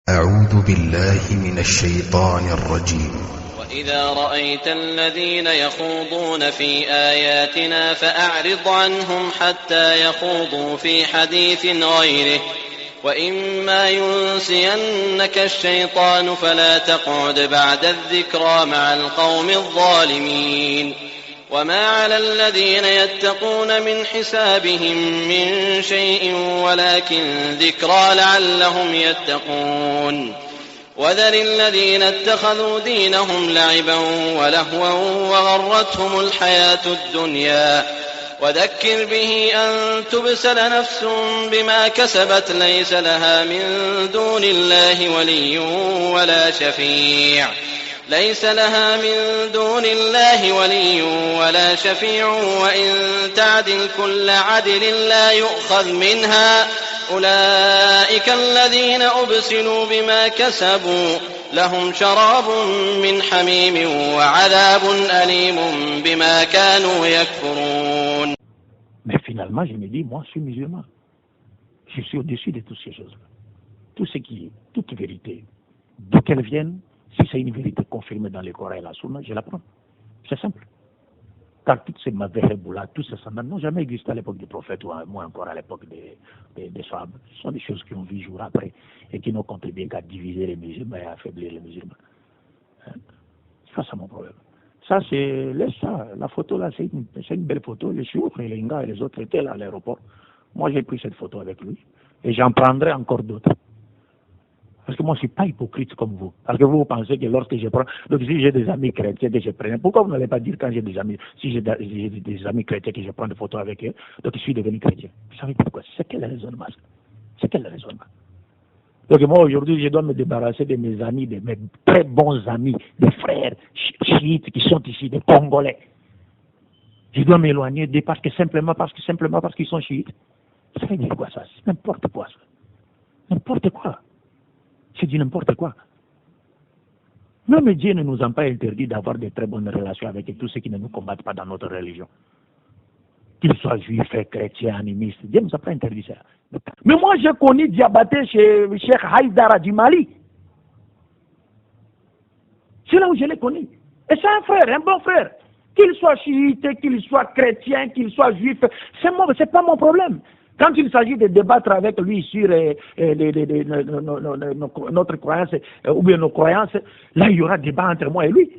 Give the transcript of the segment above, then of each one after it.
أعوذ بالله من الشيطان الرجيم. وإذا رأيت الذين يخوضون في آياتنا فأعرض عنهم حتى يخوضوا في حديث غيره وإما ينسينك الشيطان فلا تقعد بعد الذكرى مع القوم الظالمين وما على الذين يتقون من حسابهم من شيء ولكن ذكرى لعلهم يتقون وذر الذين اتخذوا دينهم لعبا ولهوا وغرتهم الحياة الدنيا وذكر به أن تبسل نفس بما كسبت ليس لها من دون الله ولي ولا شفيع وإن تعدل كل عدل لا يؤخذ منها أولئك الذين أبسلوا بما كسبوا لهم شراب من حميم وعذاب أليم بما كانوا يكفرون. Mais finalement, je me dis, moi, je suis musulman. Je suis au-dessus de toutes ces choses-là. Toute vérité, d'où qu'elle vienne, si c'est une vérité confirmée dans les Coran et la Sunna, je la prends. C'est simple. Car toutes ces mavéréboulas, tous ces sandales n'ont jamais existé à l'époque du prophète ou moins encore à l'époque des Sahabes. Ce sont des choses qui ont vu jour après et qui n'ont contribué qu'à diviser les musulmans et à affaiblir les musulmans. C'est pas ça mon problème. Ça, laisse ça. La photo là, c'est une belle photo. Les Chioufs et les Nga et les autres étaient là à l'aéroport. Moi, j'ai pris cette photo avec lui et j'en prendrai encore d'autres. Parce que moi, je ne suis pas hypocrite comme vous. Parce que vous pensez que lorsque je prends... Donc, si j'ai des amis chrétiens que je prends... Pourquoi vous n'allez pas dire quand j'ai des amis... Si j'ai des amis chrétiens que je prends des photos avec eux, donc je suis devenu chrétien. Vous savez pourquoi? C'est quel raisonnement? C'est quel raisonnement? Donc moi, aujourd'hui, je dois me débarrasser de mes amis, de mes très bons amis, des frères chiites qui sont ici, des Congolais. Je dois m'éloigner d'eux simplement parce qu'ils sont chiites. Ça veut dire quoi ça? C'est n'importe quoi ça. N'importe quoi. C'est du n'importe quoi. Même Dieu ne nous a pas interdit d'avoir de très bonnes relations avec tous ceux qui ne nous combattent pas dans notre religion. Qu'ils soient juifs, chrétiens, animistes. Dieu ne nous a pas interdit ça. Mais moi, j'ai connu Diabaté chez Cheikh Haïdara du Mali. C'est là où je l'ai connu. Et c'est un frère, un bon frère. Qu'il soit chiite, qu'il soit chrétien, qu'il soit juif, c'est pas mon problème. Quand il s'agit de débattre avec lui sur notre croyance ou bien nos croyances, là il y aura débat entre moi et lui.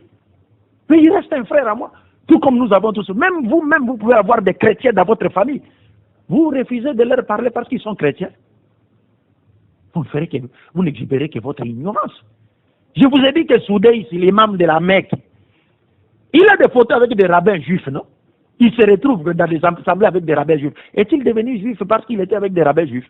Mais il reste un frère à moi. Tout comme nous avons tous. Même vous pouvez avoir des chrétiens dans votre famille. Vous refusez de leur parler parce qu'ils sont chrétiens. Vous n'exhibérez que votre ignorance. Je vous ai dit que Soudé, l'imam de la Mecque, il a des photos avec des rabbins juifs, non? Il se retrouve dans des assemblées avec des rabbins juifs. Est-il devenu juif parce qu'il était avec des rabbins juifs?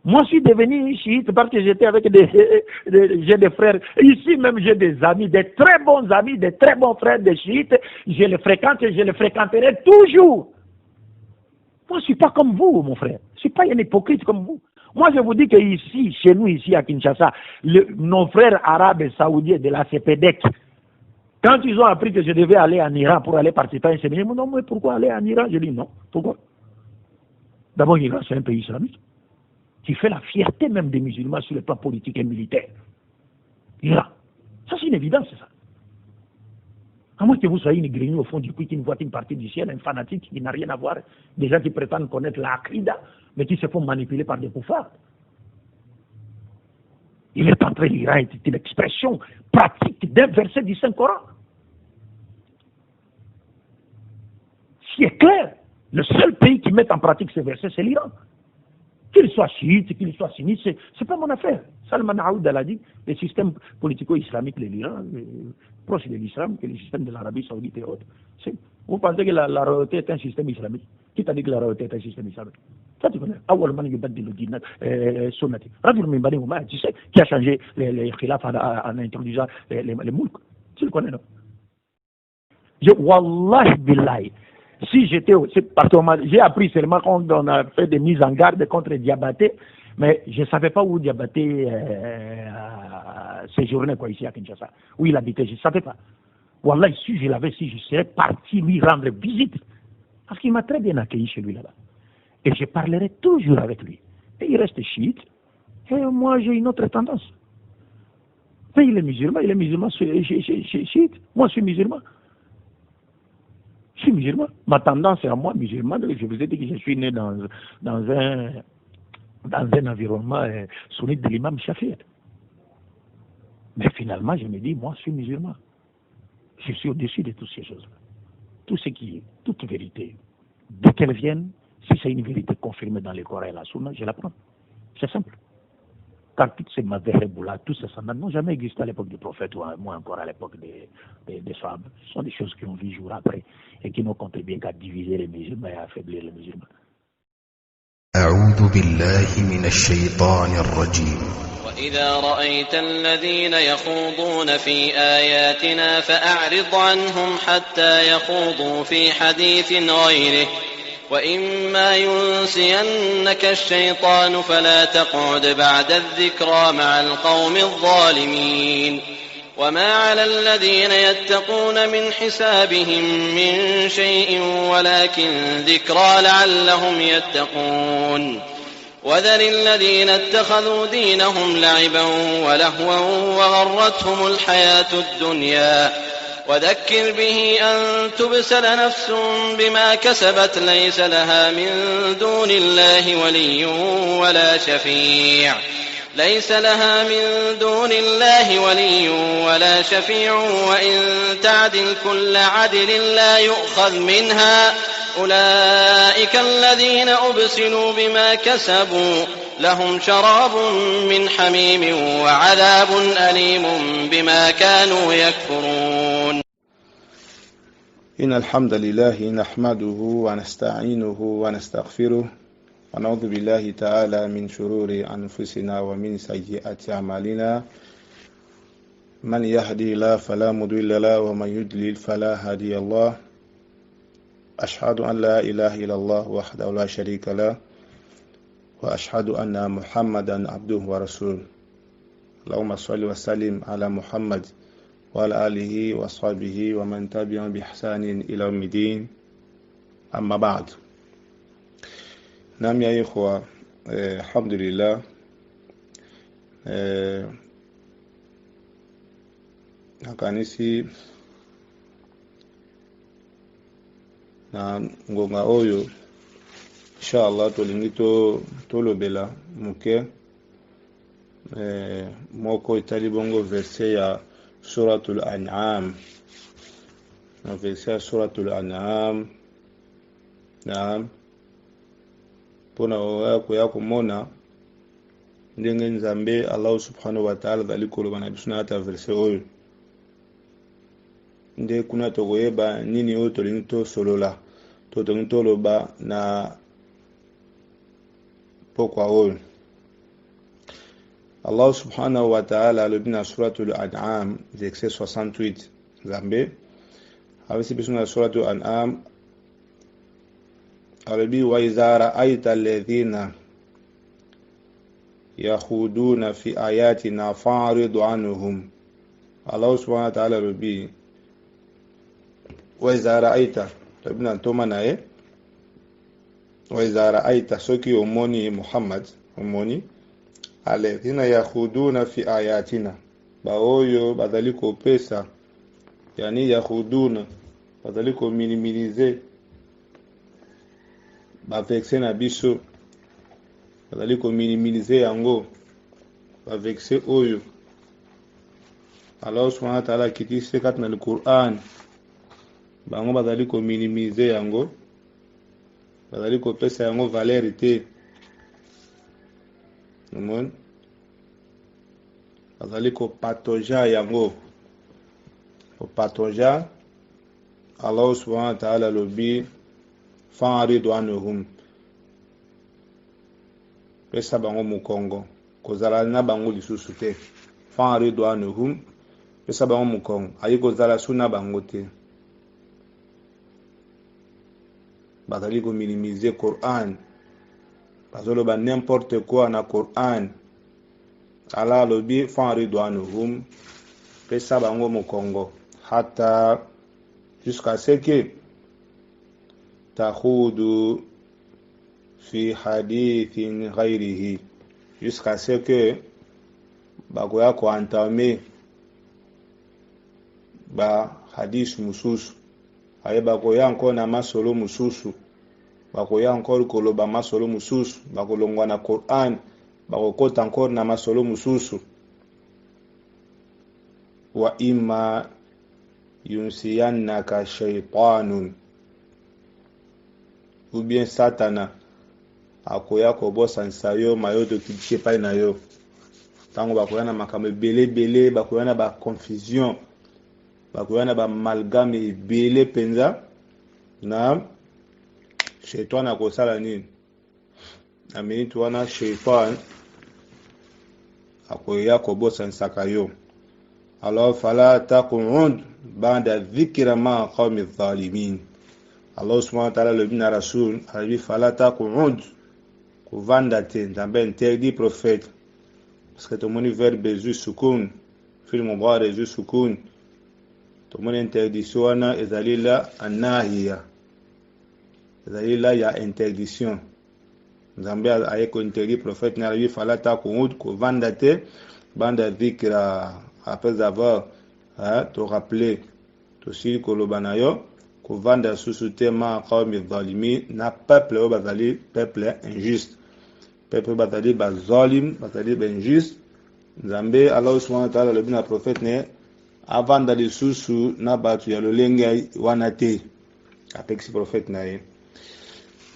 Moi, je suis devenu chiite parce que j'étais avec j'ai des frères. Ici même, j'ai des amis, des très bons amis, des très bons frères de chiites. Je les fréquente et je les fréquenterai toujours. Moi, je ne suis pas comme vous, mon frère. Je ne suis pas un hypocrite comme vous. Moi, je vous dis qu'ici, chez nous, ici à Kinshasa, nos frères arabes et saoudiens de la CPDEC, quand ils ont appris que je devais aller en Iran pour aller participer à un séminaire, ils m'ont dit non, mais pourquoi aller en Iran? Je dis non. Pourquoi? D'abord, l'Iran, c'est un pays islamique qui fait la fierté même des musulmans sur le plan politique et militaire. L'Iran. Ça, c'est une évidence, c'est ça. À moins que vous soyez une grignou au fond du puits qui ne voit une partie du ciel, un fanatique qui n'a rien à voir, des gens qui prétendent connaître l'Aqida, mais qui se font manipuler par des koufars. Il est en train, l'Iran est une expression pratique d'un verset du Saint-Coran. C'est clair. Le seul pays qui met en pratique ce verset, c'est l'Iran. Qu'il soit chiite, qu'il soit sunnite, c'est pas mon affaire. Salman Aoud a dit, le système politico-islamique de l'Iran, proche de l'islam, que le système de l'Arabie saoudite et autres. Vous pensez que la royauté est un système islamique? Qui t'a dit que la royauté est un système islamique? Ça, tu connais. Tu sais qui a changé les khilaf en introduisant les moulks? Tu le connais, non? Wallahi billahi. Si j'étais, parce que j'ai appris seulement quand on a fait des mises en garde contre Diabaté, mais je ne savais pas où Diabaté séjournait ici à Kinshasa, où il habitait, je ne savais pas. Wallah, si je l'avais, si je serais parti lui rendre visite, parce qu'il m'a très bien accueilli chez lui là-bas. Et je parlerai toujours avec lui. Et il reste chiite, Et moi, j'ai une autre tendance. Mais il est musulman chiite. Moi, je suis musulman. Je suis musulman. Ma tendance est à moi, musulman. Je vous ai dit que je suis né dans un environnement sunnite de l'imam Shafi'i. Mais finalement, je me dis, moi, je suis musulman. Je suis au-dessus de toutes ces choses-là. Tout ce qui est, toute vérité, d'où qu'elle vienne, si c'est une vérité confirmée dans les Coran et la Sunna, je la prends. C'est simple. Car toutes ces madhhabs-là, tous ces sandales n'ont jamais existé à l'époque du prophète ou moins encore à l'époque des sahabes. Ce sont des choses qui ont vu jour après et qui n'ont contribué qu'à diviser les musulmans et à affaiblir les musulmans. أعوذ بالله من الشيطان الرجيم. وإذا رأيت الذين يخوضون في آياتنا فأعرض عنهم حتى يخوضوا في حديث غيره وإما ينسينك الشيطان فلا تقعد بعد الذكرى مع القوم الظالمين وما على الذين يتقون من حسابهم من شيء ولكن ذكرى لعلهم يتقون وذر الذين اتخذوا دينهم لعبا ولهوا وغرتهم الحياة الدنيا وذكر به أن تبسل نفس بما كسبت ليس لها من دون الله ولي ولا شفيع وإن تعدل كل عدل لا يؤخذ منها أولئك الذين أبسلوا بما كسبوا لهم شراب من حميم وعذاب أليم بما كانوا يكفرون. إن الحمد لله نحمده ونستعينه ونستغفره ونعوذ بالله تعالى من شرور أنفسنا ومن سيئات أعمالنا من يهدي الله فلا مضل له ومن يضلل فلا هادي له أشهد أن لا إله إلا الله وحده لا شريك له وأشهد أن محمدا عبده ورسوله اللهم صل وسلم على محمد وعلى آله وصحبه ومن تبعهم بإحسان إلى يوم الدين أما بعد. Naam ya ikhwa, alhamdulillah, nakanisi na ngonga oyo inshallah tolingi tolobela muke moko itali bongo verset ya suratul an'am, na verset ya suratul an'am. Naam, pona ya kumona ndenge nzambe Allah subhanahu wa ta'ala dalikoloba na biso na ata verset oyo nde kuna tokoyeba nini oyo tolingi tosolola tolingi toloba na pokwa oyo. Allah subhanahu wa ta'ala alobi na suratul an'am verset 68 nzambe avisi biso na suratul an'am alobi wa iza ra'aita alladhina yakhuduna fi ayatina fa'rid anhum. Allah subhanahu wa ta'ala alobi wa iza ra'aita tabina toma nae wa iza ra'aita soki omoni Muhammad omoni alladhina yakhuduna fi ayatina baoyo badaliko pesa yani yakhuduna badaliko minimize bavexe na biso badaliko minimize yango bavexe oyo Allah subhanahu wa ta'ala kitise kat na al-Qur'an bango badaliko minimize yango badaliko pesa yango valeur te nomon badaliko patoja yango o patoja. Allah subhanahu wa ta'ala lobi fa'aridu anhum pesa bango mukongo kozala na bango lisusu te. Fa'aridu anhum pesa bango mukongo ayi kozala suna bango te. Bazali ko minimiser Qur'an bazoloba n'importe quoi na Qur'an. Allah lobi fa'aridu anhum pesa bango mukongo hata jusqu'à ce que takhudu fi hadithin ghayrihi jusqu'à ce que bakoya ko entamer ba hadith mususu aye bakoya encore na masolo mususu bakoya encore koloba masolo mususu bakolongwa na Quran bakokota encore na masolo mususu wa imma yunsiyannaka shaytanun ou bien satana akoya kobosa nsayo mayoto kitie pai na yo tango bakoya na makambo belé bakoya na ba confusion bakoya na ba amalgame ebele penza na shaitan akosala nini na minute wana shaitan akoya kobosa nsaka yo. Alors fala taq'ud ba'da dhikra ma qawmi zalimin. Allah subhanahu wa ta'ala le bin rasul a dit fala taq'ud kuvanda te nzambe interdit prophète parce que tout le monde verbe zu sukun fil mudari zu sukun tout le monde interdiction wana ezalila anahiya ezalila ya interdiction nzambe ayeko interdit prophète na lui fala taq'ud kuvanda te banda dhikra après avoir te rappelé to si kolobanayo kovanda susute ma qawmi zalimi na peuple o bazali peuple injuste peuple bazali bazalim bazali injuste nzambe Allah subhanahu wa ta'ala le bin prophète ne avanda de susu na batu ya lolenge wana te avec ce prophète na ye.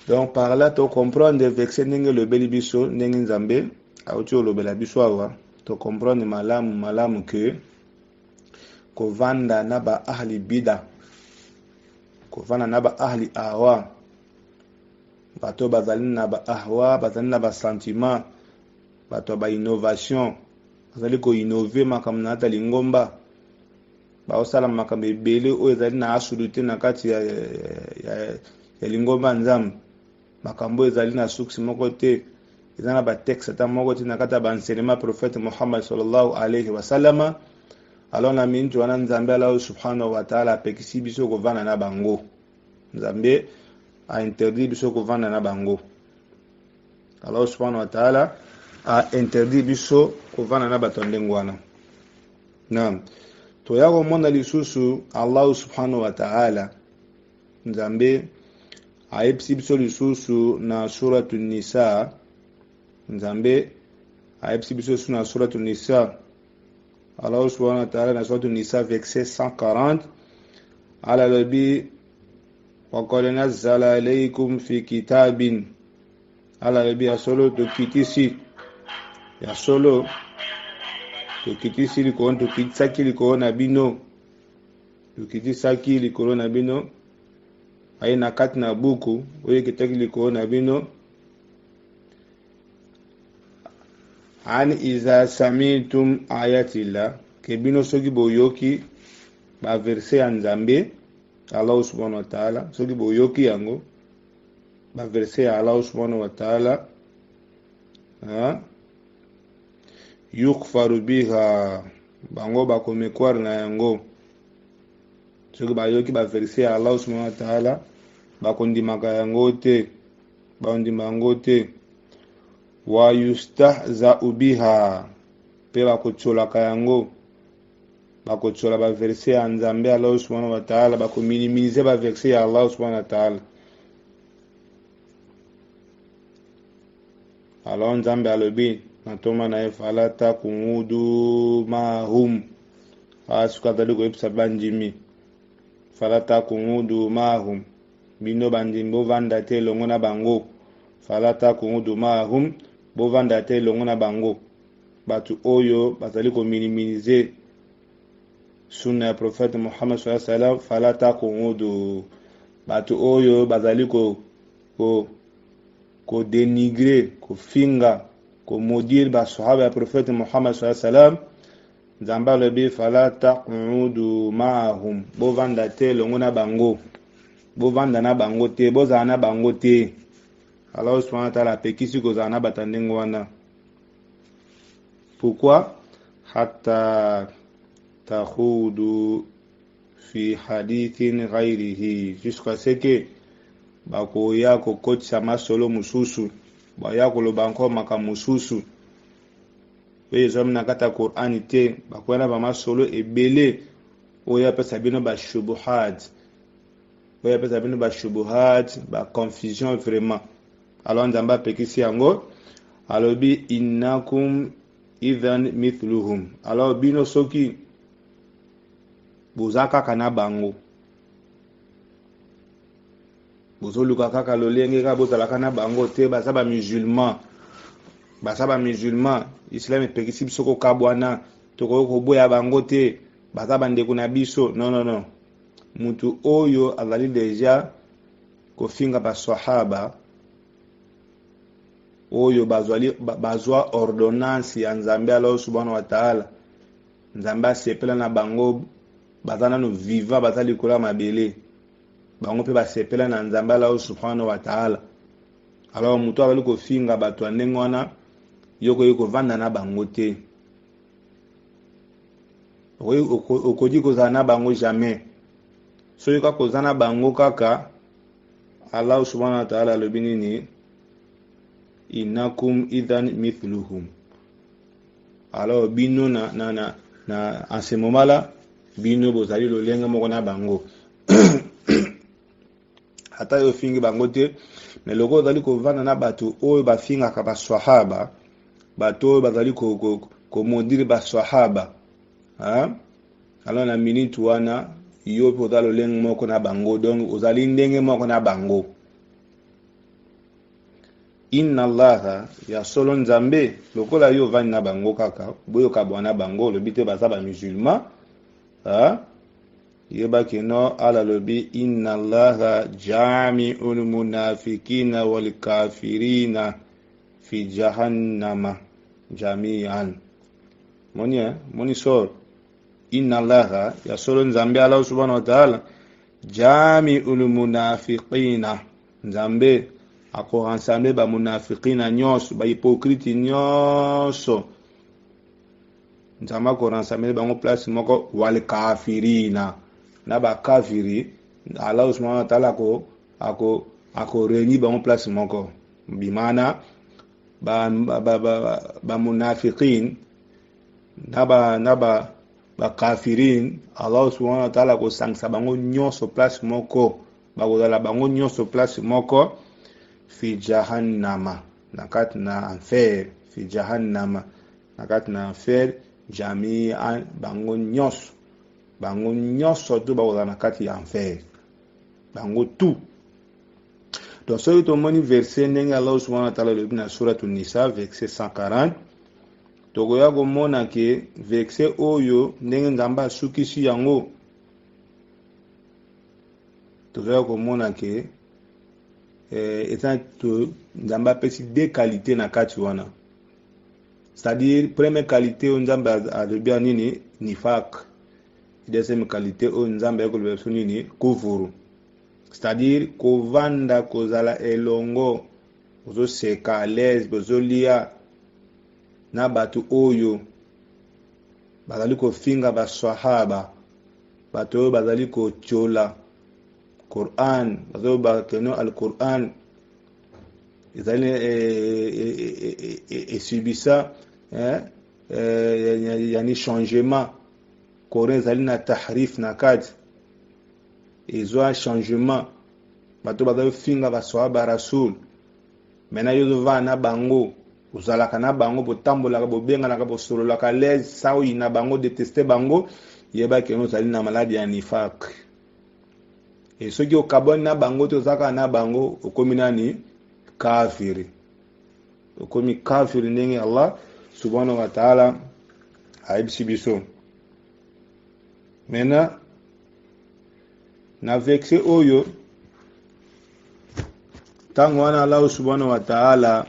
Donc par là to comprendre verset ndenge le beli biso ndenge nzambe auti olobela biso awa to comprendre malamu que kovanda na ba ahli bida kovanda na ba ahli ahwa bato bazali na ba ahwa bazali na ba sentiment bato ba innovation bazali ko innover makambo na ata lingomba ba osala makambo ebele oyo ezali na asuluté na kati ya lingomba nzambe makambo ezali na suksi moko te izana ba texte ata moko te na kati ya ba enseignement prophète Muhammad sallallahu alayhi wa sallam. Alors na mintu wana nzambe Allah subhanahu wa ta'ala apekisi biso kovanda na bango nzambe a interdit biso kovanda na bango. Allah subhanahu wa ta'ala a interdit biso kovanda na bato ndengo wana. Naam, to yako mona lisusu Allah subhanahu wa ta'ala nzambe a epsi biso lisusu na suratul nisa nzambe a epsi biso na suratul nisa. Allah subhanahu wa ta'ala na suratul nisa verset 140 ala labi wa qad nazzala alaykum fi kitabin ala labi asolo to kitisi ya solo to kitisi liko to kitsaki liko na bino to kitisaki liko na bino aina kati na buku oye kitaki liko na bino an iza samitum ayatillah kebino soki boyoki ba verset ya nzambe Allah subhanahu wa ta'ala soki boyoki yango ba verset ya Allah subhanahu wa ta'ala yukfaru biha bango bakomekwar na yango soki bayoki ba verset ya Allah subhanahu wa ta'ala bakondimaka yango te baondima yango te wa yustahza'u biha pe bakotsolaka yango bakotsola ba verset ya nzambe Allah subhanahu wa ta'ala bakominimize ba verset ya Allah subhanahu wa ta'ala. Alors nzambe alobi natoma na fala taq'udu mahum asukatali ko epsa banjimi fala taq'udu mahum bino bandimbo vanda te longo na bango fala taq'udu mahum bovanda te longo na bango batu oyo bazali ko minimiser sunna ya prophète Muhammad sallallahu alaihi wasallam fala taq'udu batu oyo bazali ko dénigrer ko finga ko maudire ba sahaba ya prophète Muhammad sallallahu alaihi wasallam nzamba lebi fala taq'udu ma'ahum bovanda te longo na bango bovanda na bango te bozana na bango te. Allah subhanahu wa ta'ala pekisi kozana batandengo wana. Pourquoi? Hatta takhudu fi hadithin ghairihi, jusqu'à ce que bakoya kokotisa masolo mususu baya koloba encore maka mususu pe zo na kata Qur'an te bakwena ba masolo ebele oya pesa bino ba shubuhat oya pesa bino ba shubuhat ba confusion vraiment alors nzamba pekisi yango alobi innakum idhan mithluhum alors bino soki bozaka kana bango bozoluka kaka lolenge ka bozala kana bango te basaba musulman islam epekisi biso kokabwana tokoki koboya bango te basaba ndeko na biso non mutu oyo azali deja kofinga basahaba oyo bazwa ordonnance ya nzambe Allah subhanahu wa ta'ala nzambe asepela na bango bazana no viva bazali kola mabele bango pe basepela na nzambe Allah subhanahu wa ta'ala alors mutu azali kofinga bato ndenge wana yoko yoko vanda na bango te okoki kozala na bango jamais soki kaka koza na bango kaka Allah subhanahu wa ta'ala alobi nini innakum idhan mithluhum alors bino na en ce moment là bino bozali lolenge moko na bango ata yo fingi bango te mais loko ozali kovanda na bato oyo bafingaka baswahaba bato oyo bazali komodiri baswahaba alors na minute wana yo mpe ozali lolenge moko na bango donc ozali ndenge moko na bango inna allaha ya solo nzambe lokola yo vani na bango kaka boyoka bwana bango lobi te baza ba musulman yeba kino ala lobi inna allaha jami'ul munafiqina wal kafirina fi jahannama jami'an moni sor inna allaha ya solo nzambe Allah subhanahu wa ta'ala jami'ul munafiqina nzambe ako ensemble ba munafiqina nyonso ba hypocrite nyonso nzama ko ensemble bango place moko wal kafirina na ba kafiri Allah subhanahu wa ta'ala ako réunir bango place moko bimana ba munafiqin na ba kafirin Allah subhanahu wa ta'ala ko sangsa bango nyonso place moko ba ko dala bango nyonso place moko fi jahannama nakat na enfer fi jahannama nakat na enfer jami'an bango nyonso to ba ko nakat ya enfer bango tout donc ce que moni verset ndenge Allah subhanahu wa ta'ala le na suratul nisa verset 140 togoya komona ke verset oyo ndenge nzamba sukisi yango togoya komona ke étant to nzamba pesi deux qualités na kati wana c'est-à-dire première qualité o nzamba alobia nini nifaq deuxième qualité o nzamba yakolobia biso nini kufuru c'est-à-dire kovanda kozala elongo ozoseka à l'aise bozolia na bato oyo bazali kofinga baswahaba bato oyo bazali kochola Quran bazo bakeno al Quran izali subisa yani changement Coran izali na tahrif na kati izwa changement bato bazali finga baswahaba rasul mena yozo va na bango uzalaka na bango botambolaka bobenganaka bosololaka l'aise sawi na bango détester bango yeba keno zali na maladie ya nifaq et soki okaboni na bango te ozaka na bango okomi nani kafiri okomi kafiri ndenge Allah subhanahu wa ta'ala aibisi biso mena na vexe oyo tango wana Allah subhanahu wa ta'ala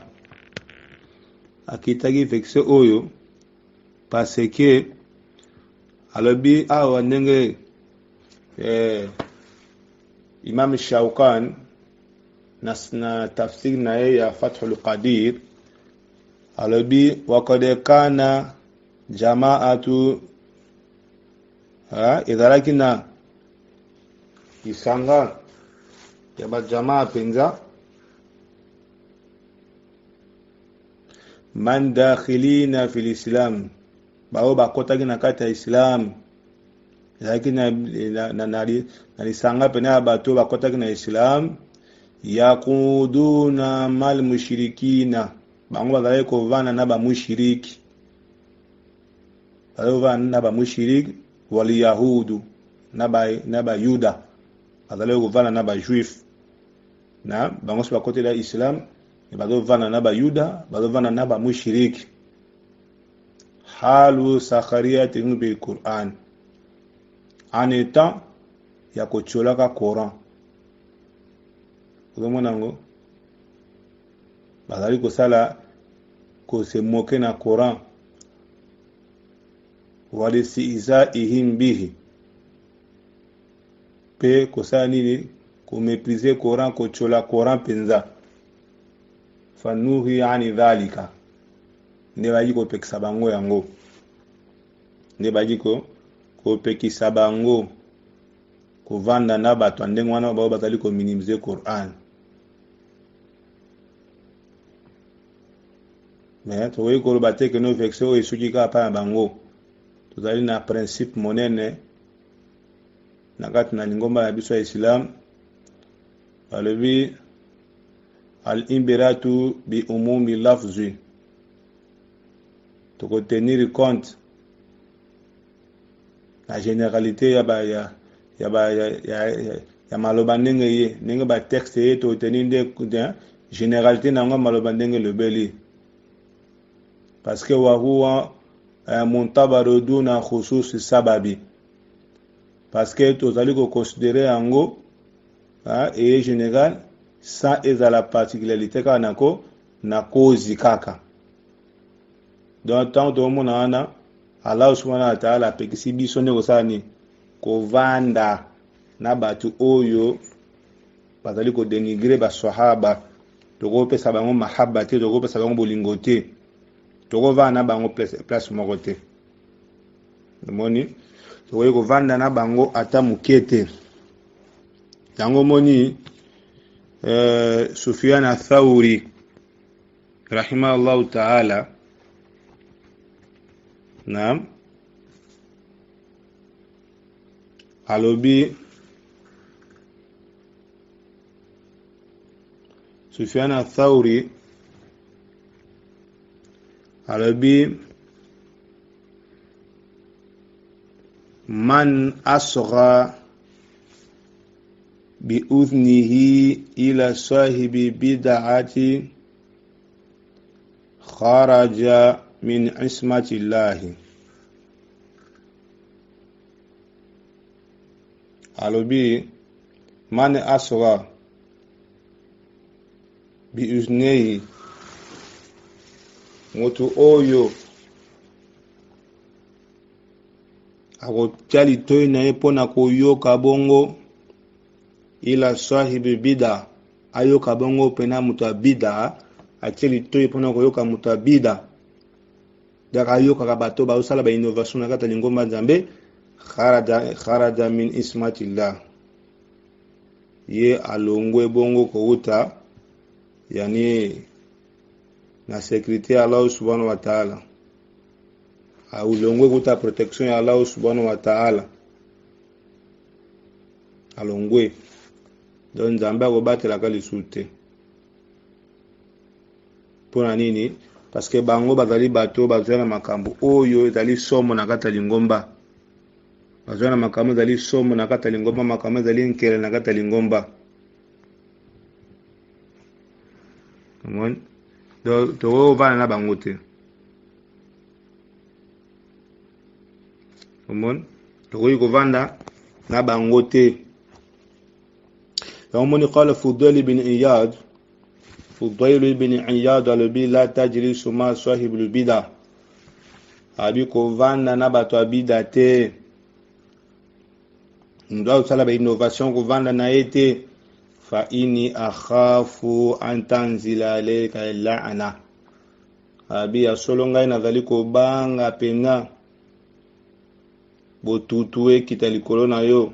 akitaki vexe oyo parce que alobi awa ndenge Imam Shawkan na tafsir na ya Fathul Qadir alobi waqad kana jama'atu idharakina isanga ya ba jamaa penza man dakhilina fil islam bao bakotaki na kati ya islam zaki na lisanga pena bato bakotaki na islam yakuduna mal mushrikina bango bazali kovana na ba mushriki bazali na ba mushriki wal yahudu na ba yuda bazali kovana na ba juif na bango so bakote la islam bazovana na ba yuda bazovana na ba mushriki halu sakhariyati bil Qur'an en étant ya kocholaka Coran uzomonango bazali kosala ko se moquer na Coran walisi iza ihim bihi pe kosala nini ko mépriser Coran ko chola Coran penza fanuhi ani dhalika ne baji ko pekisa bango yango ne baji ko pekisa bango ko vanda na bato ndenge wana bao bazali ko minimiser Coran mais to we ko bate que no vexo e suki ka pa bango to zali na principe monene na kati na ngomba ya biso ya Islam alebi al-imbiratu bi umumi lafzi to tenir compte la généralité ya maloba ndenge ye ndenge ba texte ye to tenir de généralité na ngo maloba ndenge le beli parce que wa huwa muntabaru duna khusus sababi parce que to zali ko considérer ango et général sans ezala particularité kanako na cause kaka donc tant to mona ana Allah subhanahu wa ta'ala pekisi biso ne kosani ko vanda na batu oyo bazali ko dénigrer ba sahaba to ko pesa bango mahabba te to ko pesa bango bolingote to ko vanda bango place moko te moni to ko vanda na bango ata mukete yango moni Sufyan al-Thawri rahimahullah ta'ala naam alobi Sufyan al-Thawri alobi man asgha بأذنه إلى صاحب بدعة خرج من عصمة الله alobi man asra biuznei mutu oyo akotali toyi na ye mpona koyoka bongo ila sahibi bida ayoka bongo pena mutu bida ateli toyi mpona koyoka mutu bida daka ayoka ka bato ba usala ba innovation na kata lingomba nzambe kharaja min ismatillah ye alongwe bongo kouta yani na sécurité Allah subhanahu wa ta'ala alongwe kouta protection ya Allah subhanahu wa ta'ala alongwe don nzambe ko batela ka lisulte pona nini parce que bango bazali bato bazwana makambo oyo ezali somo na kata lingomba bazwana makambo ezali somo na kata lingomba makambo ezali nkele na kata lingomba amon to vana na bango te amon to ko vanda na bango te يومني قال فضيل بن عياد الذي لا تجلس مع صاحب البدع abi kovanda na bato abida te ndo usala ba innovation kovanda na ete fa ini akhafu an tanzila alayka la'ana abi asolonga ina zaliko banga pena botutue kitalikolo na yo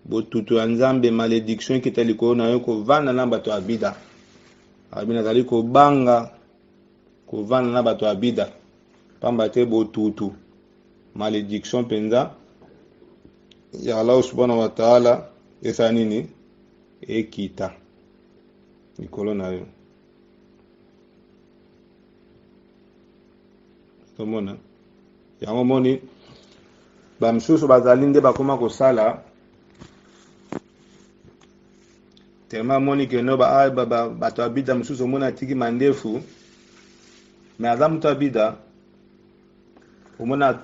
botutu nzambe malédiction kitalikolo na yo kovanda na bato abida abi na zaliko banga kovanda na bato ya bida pamba te botutu malédiction penza ya Allah subhanahu wa ta'ala esa nini ekita likolo na yo. Tomona yango moni bamsusu bazali nde bakoma kosala tema moni ke no bato ya bida mosusu omona atiki mandefu me aza moto ya bida omona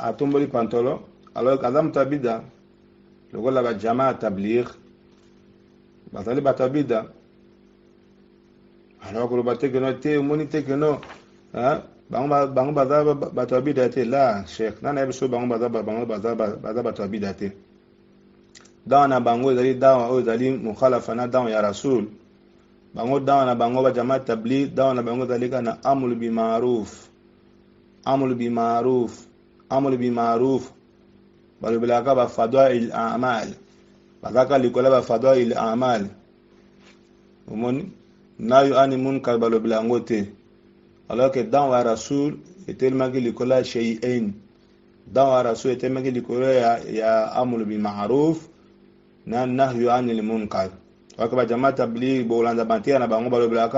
atomboli pantolo alors aza moto ya bida lokola bajama ya tablir bazali bato ya bida alors koloba tekeno te omoni tekeno bango baza bato ya bida te la sheikh nana yebi so bango baza bato ya bida te. Dawa na bango ezali dawa oyo ezali mukhalafa na dawa ya rasul. Bango dawa na bango ba jamaa tabligh, dawa na bango ezali kana amul bi ma'ruf balobelaka ba fadail a'mal bazaka likola ba fadail a'mal umoni nayo ani munkar balobela ngo te. Alors que dawa ya rasul etelmaki likola shay'ain, dawa ya rasul etelmaki likola ya amul bi ma'ruf na nahyu anil munkar. Wakaba jamaa tabligh bolanda bantia na bango balobela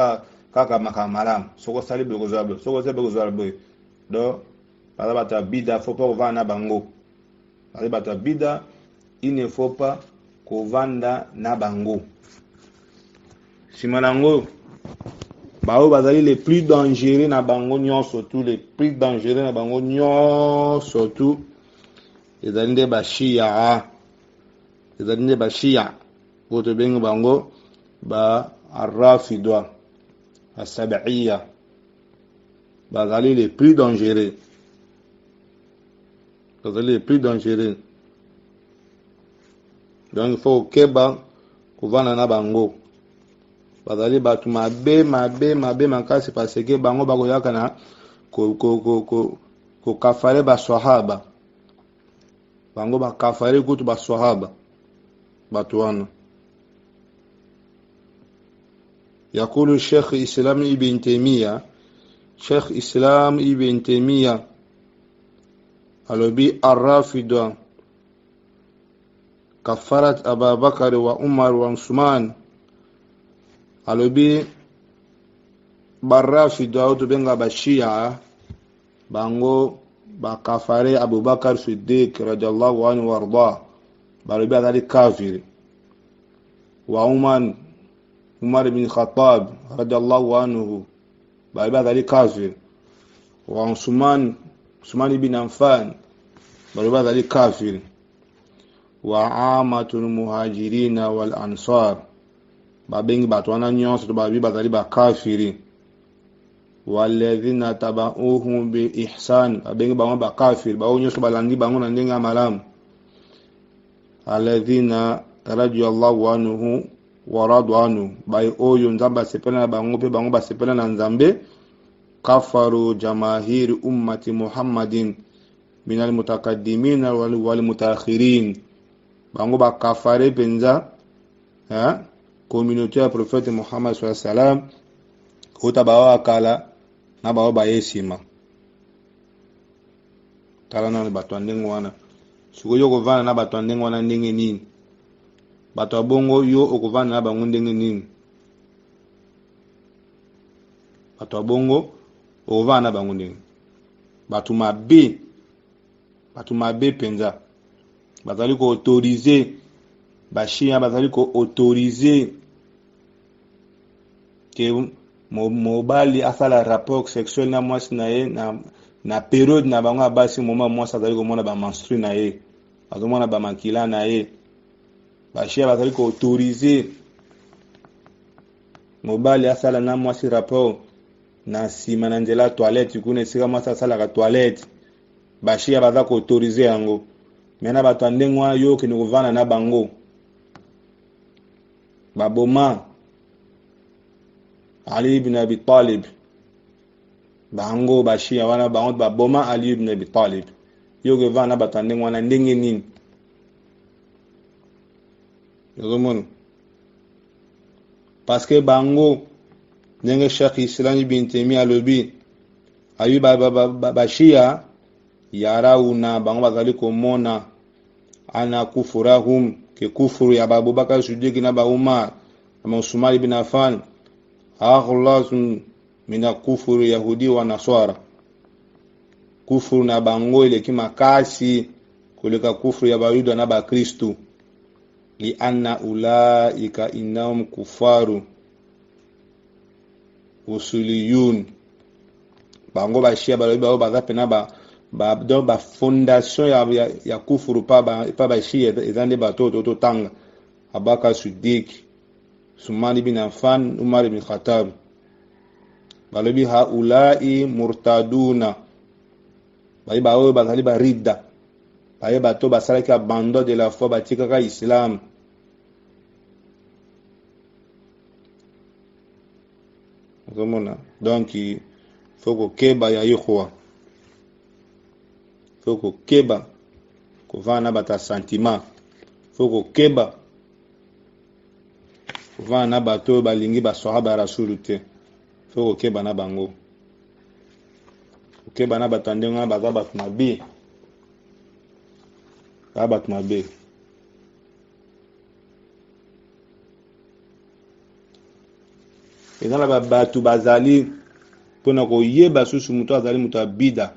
kaka makamalam soko sali be gozabo soko sebe gozabo do bata bida faut pas vendre bango bata bida il ne faut pas kovanda na bango simanango bao bazali les plus dangereux na bango nyon surtout les plus dangereux na bango nyon surtout ezali nde bashia woto bengo bango ba arrafidwa as-sab'iyya bazali les plus dangereux donc il faut keba kovana na bango bazali batu mabe makasi parce que bango bakoyaka na ko kafare ba sahaba bango ba kafare kutu ba sahaba batu wana. يقول الشيخ إسلام ابن تيمية الوبي الرافضة كفرت أبا بكر وعمر وعثمان الوبي بالرافضة وتبنغ بالشيعة بانغو بكفر أبو بكر صديق رضي الله عنه وارضاه بالوبي ذلك كافر عمر بن الخطاب رضي الله عنه بالوبي ذلك كافر وعثمان بن عفان بالوبي ذلك كافر وعامة المهاجرين والأنصار بابين باتوانا نيوس بابي بذلك كافر والذين تبعوهم بإحسان بابين بابا كافر باو نيوس بالاندي باو نندين ملام الذين رضي الله عنه ورضوا عنه باي اويو نزامبا سيبنا بانغو بي بانغو باسيبنا نزامبي كفروا جماهير أمة محمد من المتقدمين والمتأخرين bango ba kafare penza communauté ya prophète Muhammad sallallahu alaihi wasallam kota bawa kala na bawa ba yesima tala na bato ndengo wana suko yo kovana na bato ndengo wana ndenge nini bato bongo yo okovana na bango ndenge nini bato bongo okovana na bango ndenge bato mabe penza bazali ko autoriser bashia bazali ko autoriser que mobali asala rapport sexuel na mwasi na ye na période na bango abasi moment mwasi azali ko mona ba menstru na ye azomona ba makila na ye bashia bazali ko autoriser mobali asala na mwasi rapport na sima na nzela toilette kuna sika mwasi asala ka toilette bashia bazali ko autoriser yango. Mena bato ndengwa yo kini kovana na bango baboma Ali ibn Abi Talib bango bashia wana bango baboma Ali ibn Abi Talib yo kovana bato ndengwa na ndenge nini yozomon parce que bango nenge Sheikh Islam ibn Taymiyyah alobi ayi bashia yarauna bango bazali komona ana kufurahum ke kufuru ya Abubakar Siddiq na ba Umar na Usman ibn Affan aghlazun mina kufuru yahudi wa nasara, kufuru na bango ile kimakasi kulika kufuru ya bayuda na bakristu, li anna ulaika innahum kufaru usuliyun, bango bashia balobi bazape na ba fondation ya kufuru pa bashia ezande batoto to tanga Abubakar Siddiq, Usman ibn Affan, Umar ibn Khattab, balobi haulai murtaduna, bayi baoyo bazali barida, bayi bato basalaki abandon de la foi batikaka Islam. Donc il faut que keba ya ikhwa, faut que keba kovana bata sentiment, faut que keba kovana bato balingi ba sahaba rasulute, faut que keba na bango, keba na batandenga baza batu mabe, ba batu mabe. Ezala batu bazali pona ko yeba susu muto azali muto abida,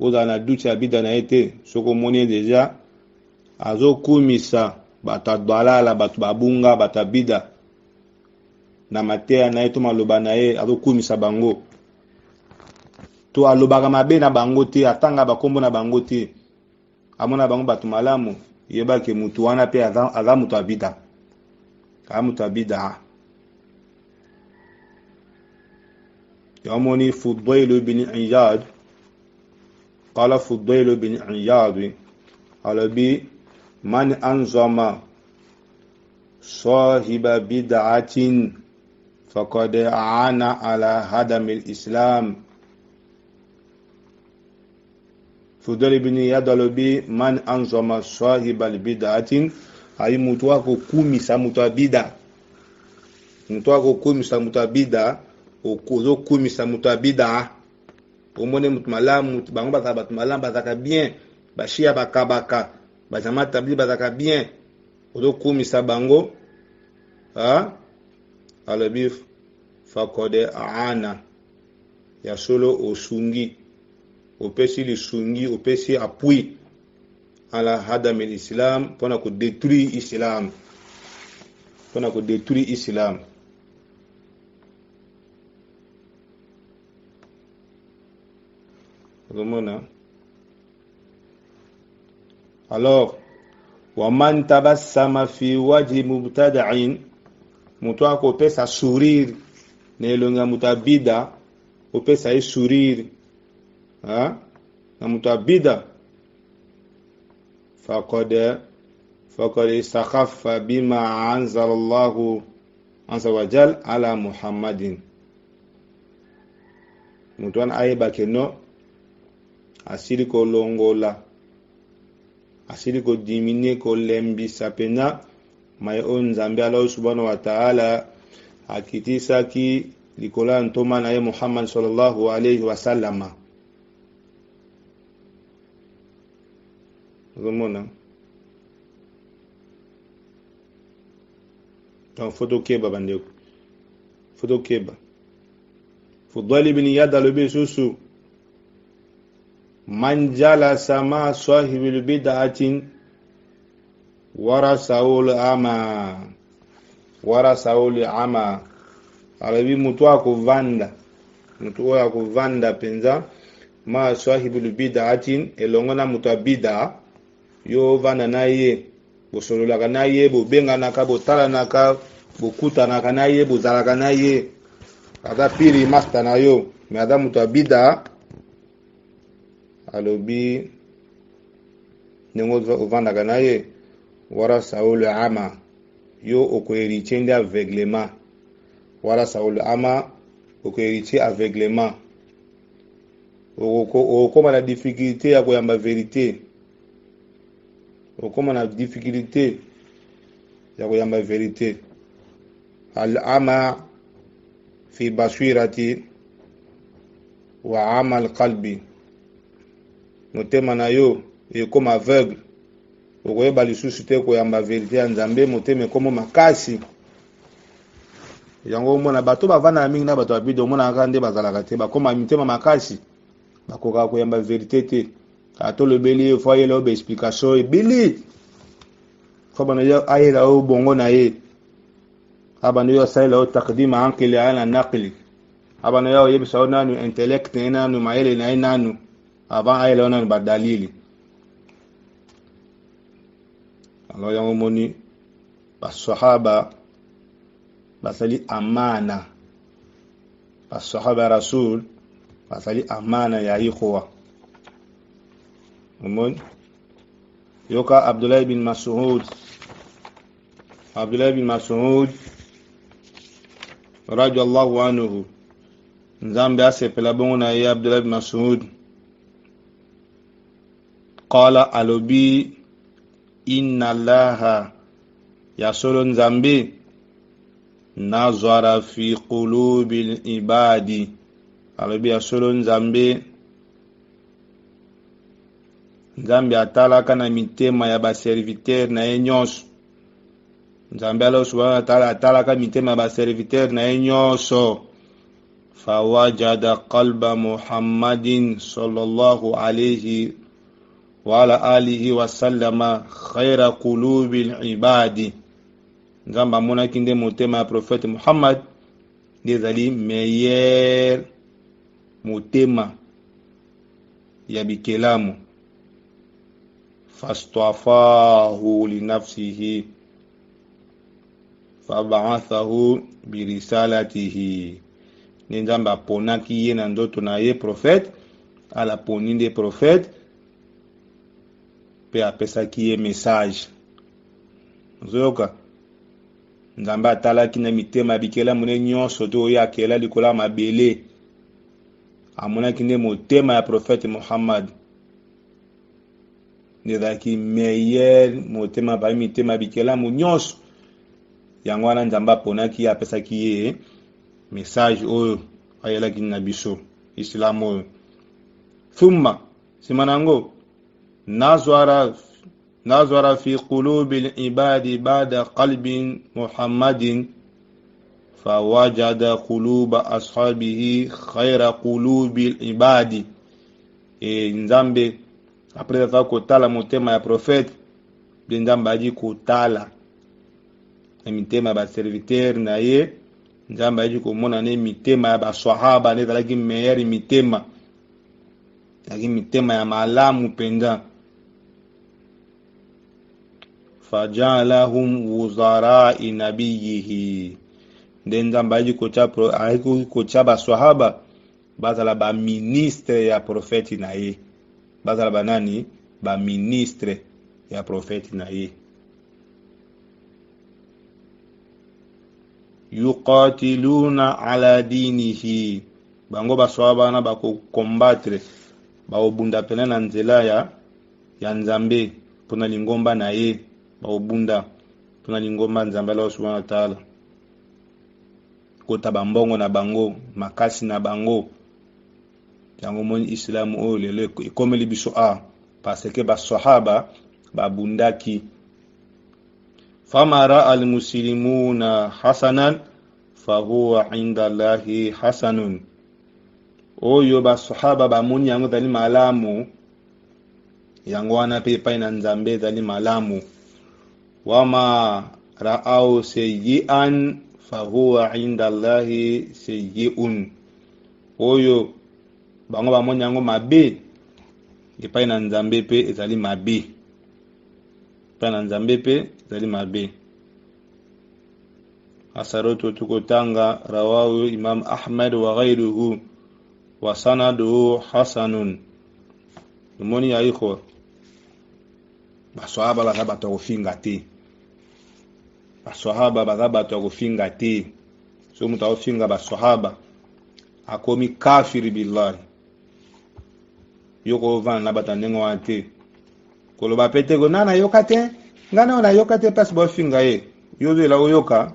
oza na duti abida na ete soko moni deja azo kumisa bata balala batu babunga bata bida na matea na eto maloba na ye azo kumisa bango to alobaka mabe na bango te, atanga bakombo na bango te, amona bango batu malamu, yeba ke mutu wana pe aza muto abida, ka muto abida. يومني فضيل بن عياد قال فضيل بن عياد على بي من أنظم صاحب بدعة فقد أعان على هدم الإسلام. فضيل بن عياد على بي من أنظم صاحب البدعة أي متواكو كومي سمتابدا، متواكو كومي سمتابدا okozo kumisa mutu abida, omone mutu malamu, bango batu malamu bazaka bien, bashia bakabaka, bajama tabli bazaka bien, ozo kumisa bango, alabif fakode aana, ya solo osungi, opesi lisungi, opesi appui, ala hadamil islam, pona ko détruire islam, pona ko détruire islam. Alors, waman tabassama fi wajhi mubtada'in, mutu akopesa sourire nelonga mutabida, opesa sourire na mutabida, faqad istakhaffa bima anzala Allahu azza wa jal ala Muhammadin, mutu an ayeba keno asili ko longola, asili ko dimine ko lembi sapena mai on Nzambe Allah subhanahu wa ta'ala akitisa ki likola ntoma na ye Muhammad sallallahu alayhi wa sallama. Zomona donc foto keba bandeko, foto keba Fudhali bin Iyad alobi susu man jalasa ma sahibil bid'atin warasaul ama, alabi mutu akuvanda, mutu oya kuvanda penza ma sahibil bid'atin, elongona mutu bid'a yo vanda naye, bosolola naye, bobenga naka, botala naka, bokuta naka naye, bozalaka naye, ada piri master na yo, me ada mutu bid'a alobi nengo ovanda naye wara saul ama, yo okohéritier ndi aveuglement, wara saul ama okohéritier aveuglement, okoma na difficulté ya koyamba vérité, okoma na difficulté ya koyamba vérité. Al ama fi basirati wa amal qalbi. Motema na yo comme aveugle, okoyeba lisusu te koyamba verité ya Nzambe, motema ekomo makasi. Yango mona bato bavana mingi na bato abido mona akande bazalaka te bakoma mitema makasi, bakoka koyamba verité te. Ato lebeli fo yela obe explication ebili fo bana yo ayela o bongo na ye, abana yo sayela o takdima ankili ala naqli, abana yo yebisa o nanu intellect nanu maele na nanu avant ayela o nanu badalili. Alors yango moni basahaba basali amana, basahaba rasul basali amana ya ikhwa. Umon yoka Abdullah bin Mas'ud radiyallahu anhu, Nzambe asepela bongo na ye Abdullah bin Mas'ud qala alobi inna allaha yasolo Nzambe nazara fi qulubil ibadi, alobi yasolo Nzambe atalaka na mitema ya baserviteur na ye nyonso. Nzambe Allah subhanahu wa ta'ala atalaka mitema ya baserviteur na ye nyonso. Fawajada qalba Muhammadin sallallahu alayhi wa ala alihi wa sallama khayra qulubil ibadi. Nzambe amonaki nde motema ya prophète Muhammad ezali meilleur motema ya bikelamu. Fastafahu li nafsihi fab'athahu bi risalatihi. Nzambe aponaki ye na ndoto na ye prophète, ala poni nde prophète pe apesaki ye message. Nzoyoka Nzambe atalaki na mitema bikela mune nyonso to ya kela likola mabele, amonaki nde motema ya prophète Muhammad nezaki meilleur motema ba mitema bikela mu nyonso. Yango wana Nzambe aponaki apesaki ye message oyo ayelaki na biso Islam oyo. Thumma simanango nazara fi qulubil ibadi ba'da qalbin Muhammadin fawajada quluba ashabihi khayra qulubil ibadi. Nzambe après avoir kotala motema ya prophète, Nzambe aji kotala na mitema ba serviteur na ye. Nzambe aji komona ne mitema ya baswahaba ne zalaki meilleur mitema, yaki mitema ya malamu penza. Fajalahum wuzara'i nabiyihi. Nzambe aji kocha baswahaba bazala ba ministre ya prophète na ye, bazala banani ba ministre ya prophète na ye. Yuqatiluna ala dinihi, bango baswahaba na bako combattre baobunda pena na nzela ya Nzambe pona lingomba na ye, baobunda pona lingomba Nzambe Allah subhanahu wa ta'ala. Kota bambongo na bango, makasi na bango. Yango moni Islam o lelo ikomeli biso parce que basahaba babundaki. Famara al muslimuna hasanan fahuwa inda Allahi hasanun. Oyo basahaba bamoni yango dali malamu, yango wana pe pa na Nzambe dali malamu. Wama ra'au sayyi'an fahuwa inda Allahi sayyi'un. Oyo bango bamoni yango mabe, epai na Nzambe pe ezali mabe. Epai na Nzambe pe ezali mabe. Asaroto tukotanga rawahu Imam Ahmad wa ghayruhu wa sanaduhu hasanun. Moni ya iko baswahaba bazaba tofinga te. Baswahaba bazaba tofinga te. So mutaofinga baswahaba akomi kafiri billahi. Yoko van na batandengo ante. Koloba pete go nana yokate, ngana ona yokate pas bo finga ye. Yozo la oyoka.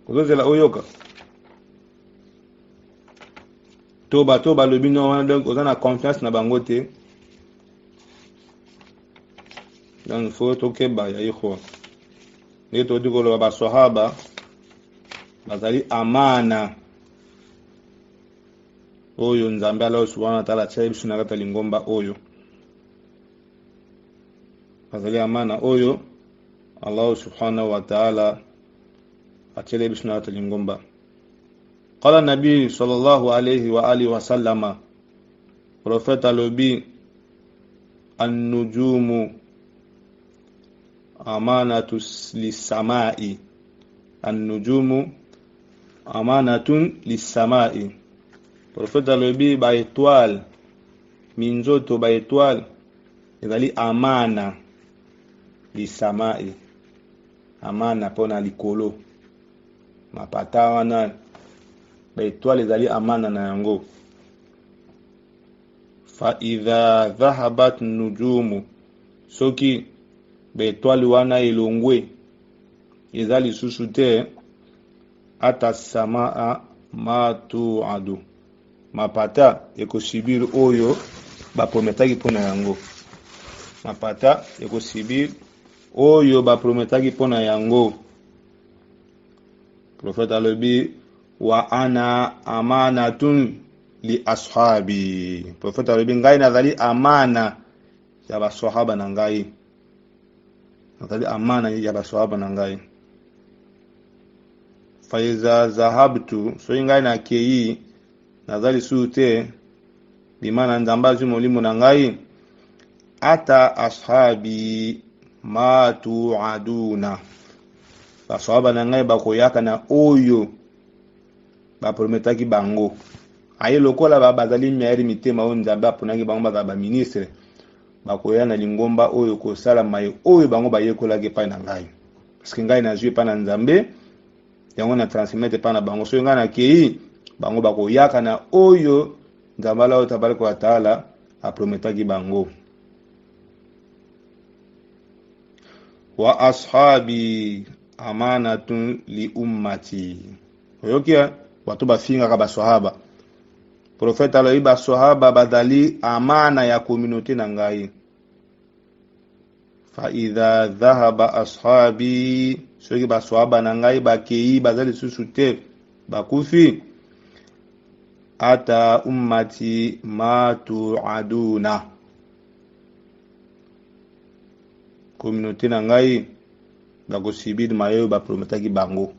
Kozo la oyoka. toba lobino wana donc ozana confiance na bango te donc faut tokeba ya iko ne to dikolo ba sahaba bazali amana oyo nzambe Allah subhanahu wa ta'ala tsaye biso na kata lingomba oyo bazali amana oyo Allah subhanahu wa ta'ala atsaye biso na kata lingomba. قال النبي صلى الله عليه وآله وسلم prophète alobi النجوم أمانة للسماء النجوم أمانة للسماء prophète alobi ba étoile minzoto ba étoile ezali amana lisamai amana pona likolo mapata wana ba étoile ezali amana na yango. Fa idha dhahabat nujumu soki ba étoile wana elongwe ezali susu te ata samaa ma tuadu mapata ekosibir oyo baprometaki pona yango mapata ekosibir oyo baprometaki pona yango. Prophète alobi wa ana amanatun li ashabi prophète alobi ngai nazali amana ya basahaba na ngai nazali amana ya basahaba na ngai. Fa iza zahabtu so ngai na kei nazali sute bimana nzamba zu molimo na ngai ata ashabi ma tuaduna basahaba na ngai bakoyaka na oyo baprometaki bango aye lokola bazali miari mitema oyo nzambe aponaki bango bazala ba ministre bakoya na lingomba oyo kosala maye oyo bango bayekolaki epai na ngai parce que ngai nazwi epai na nzambe yango na transmettre epai na bango so ngai nakei bango bakoyaka na oyo nzambe ala oyo tabaraka wa taala aprometaki bango. Wa ashabi amanatun li ummati oyokia watu bafinga ka baswahaba profeta aloyi baswahaba badali amana ya communauté na ngai. Fa idha dhahaba ashabi soki baswahaba na ngai bakei bazali susu te bakufi ata ummati ma tuaduna communauté na ngai bakosibir mayo baprometaki bango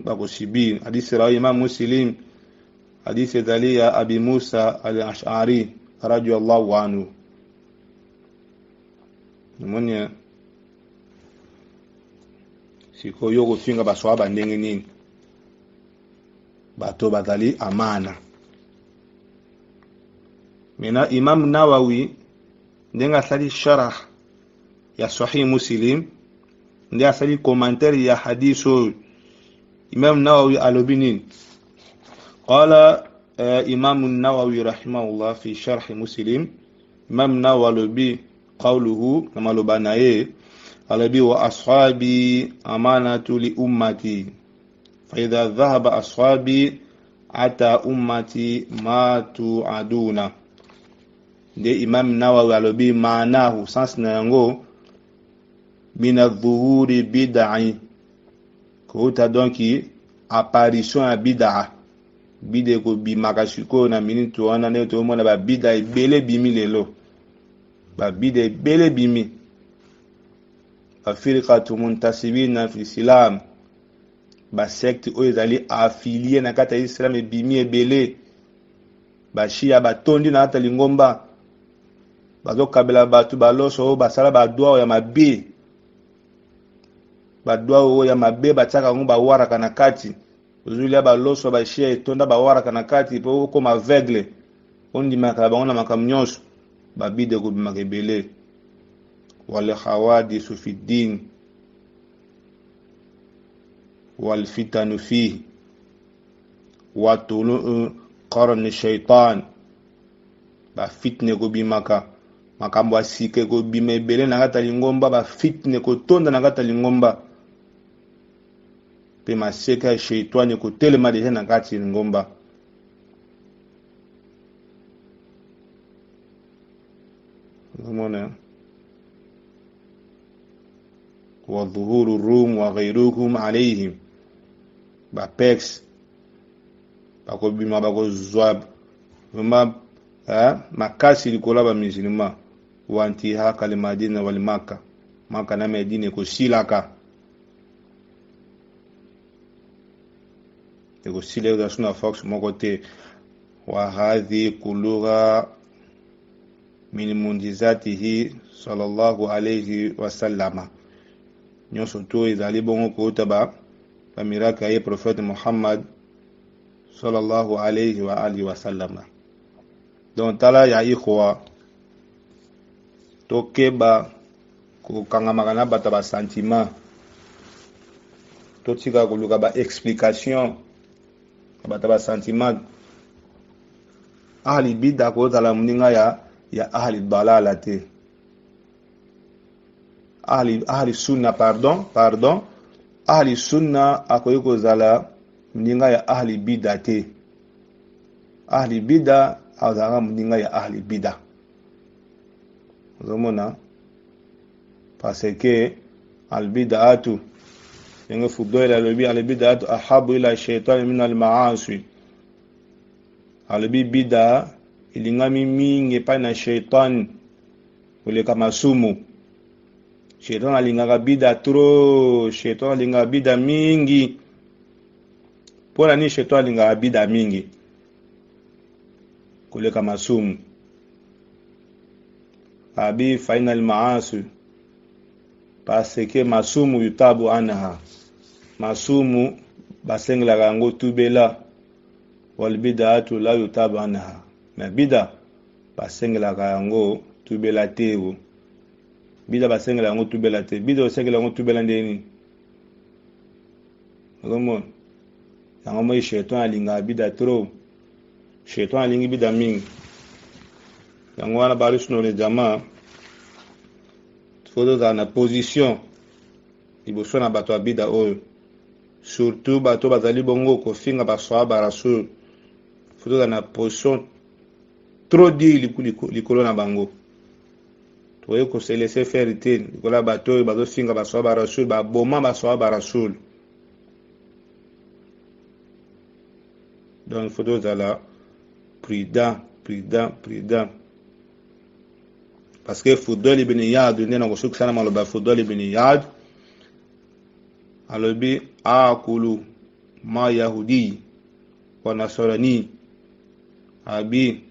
bakosibir. Hadisi rawi Imam Muslim hadisi ezali ya Abi Musa al-Ash'ari radiyallahu anhu mmonya siko yoko finga baswahaba ndenge nini bato bazali amana. Mena Imam Nawawi ndenga asali sharh ya Sahih Muslim ndenga asali commentaire ya hadiso Imam Nawawi alobinin qala Imam Nawawi rahimahullah fi sharh Muslim Imam Nawawi alobi qawluhu kama lobanaye alobi wa ashabi amanatu li ummati fa idha dhahaba ashabi ata ummati ma tuaduna. De Imam Nawawi alobi maanahu sans na yango mina dhuhuri bid'i kota donki apparition ya bid'a bide ko bimaka shiko na minute wana ne to mona ba bid'a ibele bimi lelo ba bid'a ibele bimi ba firqatu muntasibina fi islam ba secte o ezali affilié na kata islam e bimi ebele ba shia ba tondi na ata lingomba bazo kabela batu baloso basala ba doa ya mabe ba doa ya mabe bataka ngo ba waraka na kati uzulia baloso ba shia etonda ba waraka na kati po ko ma aveugle ondi maka ba ona makamnyos ba bide ko bimakebele wal hawadith fi din wal fitanu fi wa tulu qarn shaytan ba fitne ko bimaka makambo asike ko bimebele na kata lingomba ba fitne ko tonda na kata lingomba pe maseka ya sheitani kotelema deja na kati ngomba. Ngomona wa dhuhuru rum wa ghayruhum alayhim ba pex bako bima bako zwab vraiment makasi likola ba musulman wanti haka le Madina wal Makka Makka na Medina ko silaka ko silaka da suna fox mokote wa hadhi kulluha min mundizatihi sallallahu alayhi wa sallama nyonso to ezali bongo ko taba ba miracle ya prophète Muhammad sallallahu alayhi wa alihi wa sallama. Donc tala ya ikhwa to keba ko kangamaka na bata ba sentiment to tika ko luka ba explication bata ba sentiment ahli bidda ko tala muninga ya ahli balala te ahli sunna pardon ahli sunna akoyiko zala muninga ya ahli bidda te ahli bidda azara muninga ya ahli bidda zamona parce que al bid'atu yenga fudoila lobi al bid'atu ahabu ila shaytan min al ma'asi al bid'a ilingami mingi pa na shaytan ule kama sumu shaytan alingaka bid'a trop shaytan alingaka bid'a mingi pona ni shaytan alingaka bid'a mingi kule kama sumu abi final maasi parce que masumu yutabu anha masumu basengla rango tubela wal bid'atu la yutabu anha na bida basengla rango tubela teo bida basengla rango tubela te bida basengla rango tubela ndeni ngomo yango mo shaitan alinga bida trop shaitan alingi bida mingi yango wana bari suno le jamaa fodo na position liboso na bato abida oyo surtout bato bazali bongo kofinga baswahaba rasul fodo na position trop di likolo na bango toye ko se laisser faire te likola bato oyo bazofinga baswahaba rasul baboma baswahaba rasul. Donc fodo zala prudent parce que Fudayl ibn Iyad ndena ko suk sana maloba Fudayl ibn Iyad alobi akulu ma yahudi wa nasrani abi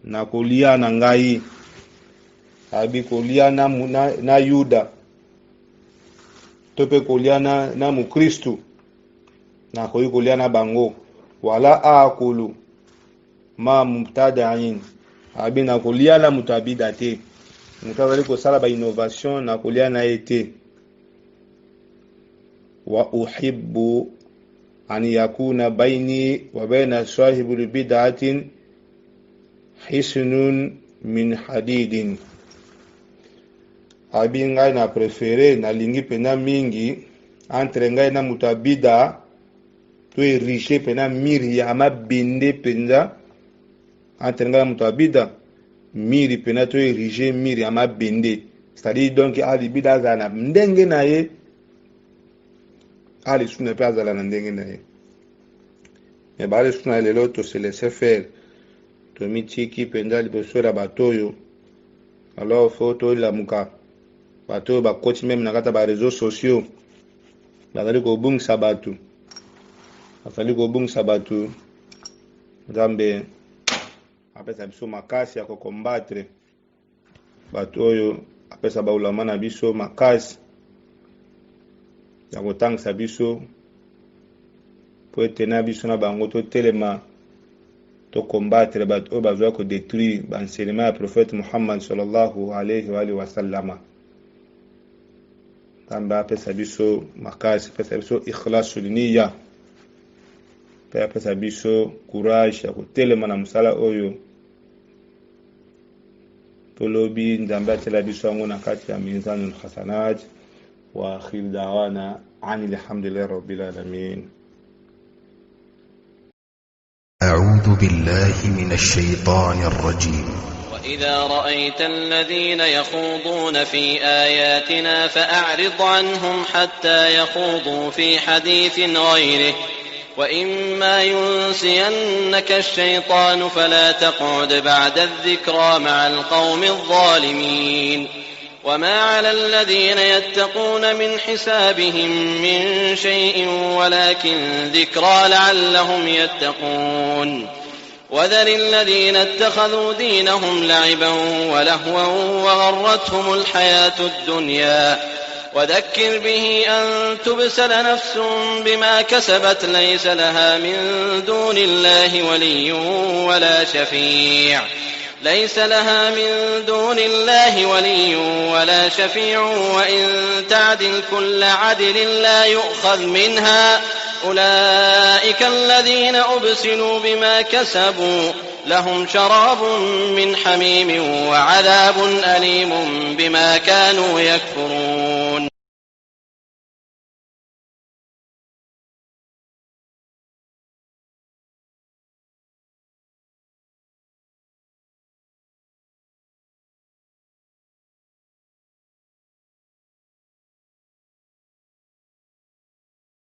na kulia na ngai abi kulia na yuda tope kulia na mukristu na koyi kulia na bango wala akulu ma mubtada'in abi na kolia la mutabida te mutazali ko sala ba innovation na kolia na ete wa uhibbu an yakuna baini wa baina sahibul bid'atin hisnun min hadidin abi ngai na préféré na lingi pena mingi entre ngai na mutabida to riche pena miri ya mabinde penza entre ngai mutu abida miri pena to erige miri ama bende c'est-à-dire donc ali bida zana ndenge na ye ali suna pe azala na ndenge na ye mais bale suna lelo to se laisser faire to mitiki penda liboso la batoyo alors photo la muka batoyo ba coach même na kata ba réseaux sociaux bazali ko bungisa batu afali ko bungisa batu nzambe apesa biso makasi ya kokombattre bato oyo apesa baulama na biso makasi ya kotangisa biso po ete na biso na bango totelema tokombattre bato oyo bazwa kodétruire baenseignement ya prophète Muhammad sallallahu alayhi wa alihi wa sallama. Tamba apesa biso makasi, apesa biso ikhlasul niyya, apesa biso courage ya kotelema na musala oyo tolobi nzambe atela biso yango na kati ya mizanul hasanat wa akhir da'wana الحمد لله رب العالمين. أعوذ بالله من الشيطان الرجيم. وإذا رأيت الذين يخوضون في آياتنا فأعرض عنهم حتى يخوضوا في حديث غيره وإما ينسينك الشيطان فلا تقعد بعد الذكرى مع القوم الظالمين. وما على الذين يتقون من حسابهم من شيء ولكن ذكرى لعلهم يتقون. وذر الذين اتخذوا دينهم لعبا ولهوا وغرتهم الحياة الدنيا وذكر به أن تبسل نفس بما كسبت ليس لها من دون الله ولي ولا شفيع وإن تعدل كل عدل لا يؤخذ منها. أولئك الذين أبسلوا بما كسبوا لهم شراب من حميم وعذاب أليم بما كانوا يكفرون.